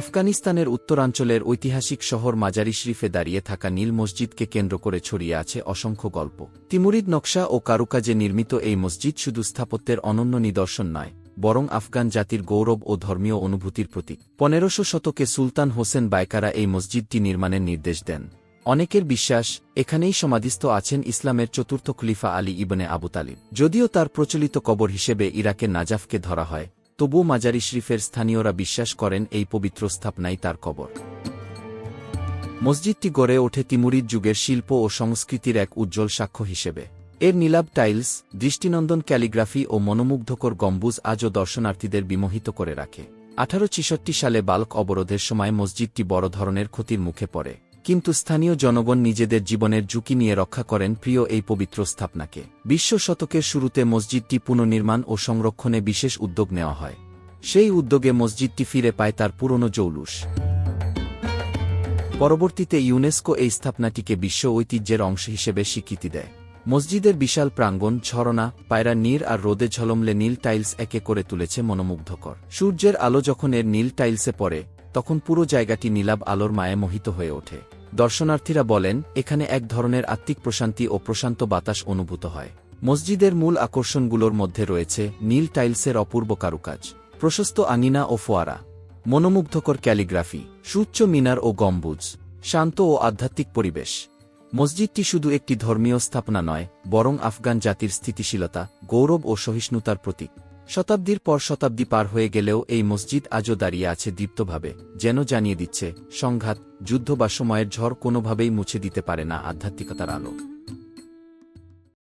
আফগানিস্তানের উত্তরাঞ্চলের ঐতিহাসিক শহর মাজারি শরীফে দাঁড়িয়ে থাকা নীল মসজিদকে কেন্দ্র করে ছড়িয়ে আছে অসংখ্য গল্প। তিমুরিদ নকশা ও কারুকাজে নির্মিত এই মসজিদ শুধু স্থাপত্যের অনন্য নিদর্শন নয়, বরং আফগান জাতির গৌরব ও ধর্মীয় অনুভূতির প্রতীক। 1500 শতকে সুলতান হোসেন বাইকারা এই মসজিদটি নির্মাণের নির্দেশ দেন। অনেকের বিশ্বাস, এখানেই সমাধিস্থ আছেন ইসলামের চতুর্থ খলিফা আলী ইবনে আবু তালিব। যদিও তার প্রচলিত কবর হিসেবে ইরাকের নাজাফকে ধরা হয়, তবুও মাজারি শরীফের স্থানীয়রা বিশ্বাস করেন এই পবিত্র স্থাপনাই তার কবর। মসজিদটি গড়ে ওঠে তিমুরিদ যুগের শিল্প ও সংস্কৃতির এক উজ্জ্বল সাক্ষ্য হিসেবে। এর নীলাভ টাইলস, দৃষ্টিনন্দন ক্যালিগ্রাফি ও মনোমুগ্ধকর গম্বুজ আজও দর্শনার্থীদের বিমোহিত করে রাখে। 1866 সালে বাল্ক অবরোধের সময় মসজিদটি বড় ধরনের ক্ষতির মুখে পড়ে, কিন্তু স্থানীয় জনগণ নিজেদের জীবনের ঝুঁকি নিয়ে রক্ষা করেন প্রিয় এই পবিত্র স্থাপনাকে। 20 শতকের শুরুতে মসজিদটি পুনর্নির্মাণ ও সংরক্ষণে বিশেষ উদ্যোগ নেওয়া হয়। সেই উদ্যোগে মসজিদটি ফিরে পায় তার পুরনো জৌলুস। পরবর্তীতে ইউনেস্কো এই স্থাপনাটিকে বিশ্ব ঐতিহ্যের অংশ হিসেবে স্বীকৃতি দেয়। মসজিদের বিশাল প্রাঙ্গণ, ঝরনা, পায়রা নীর আর রোদে ঝলমলে নীল টাইলস একে করে তুলেছে মনোমুগ্ধকর। সূর্যের আলো যখন এর নীল টাইলসে পড়ে, তখন পুরো জায়গাটি নীলাভ আলোর মায়ে মোহিত হয়ে ওঠে। দর্শনার্থীরা বলেন, এখানে এক ধরনের আত্মিক প্রশান্তি ও প্রশান্ত বাতাস অনুভূত হয়। মসজিদের মূল আকর্ষণগুলোর মধ্যে রয়েছে নীল টাইলসের অপূর্ব কারুকাজ, প্রশস্ত আঙিনা ও ফোয়ারা, মনোমুগ্ধকর ক্যালিগ্রাফি, সুউচ্চ মিনার ও গম্বুজ, শান্ত ও আধ্যাত্মিক পরিবেশ। মসজিদটি শুধু একটি ধর্মীয় স্থাপনা নয়, বরং আফগান জাতির স্থিতিশীলতা, গৌরব ও সহিষ্ণুতার প্রতীক। শতাব্দীর পর শতাব্দী পার হয়ে গেলেও এই মসজিদ আজও দাঁড়িয়ে আছে দীপ্তভাবে, যেন জানিয়ে দিচ্ছে, সংঘাত, যুদ্ধ বা সময়ের ঝড় কোনোভাবেই মুছে দিতে পারে না আধ্যাত্মিকতার আলো।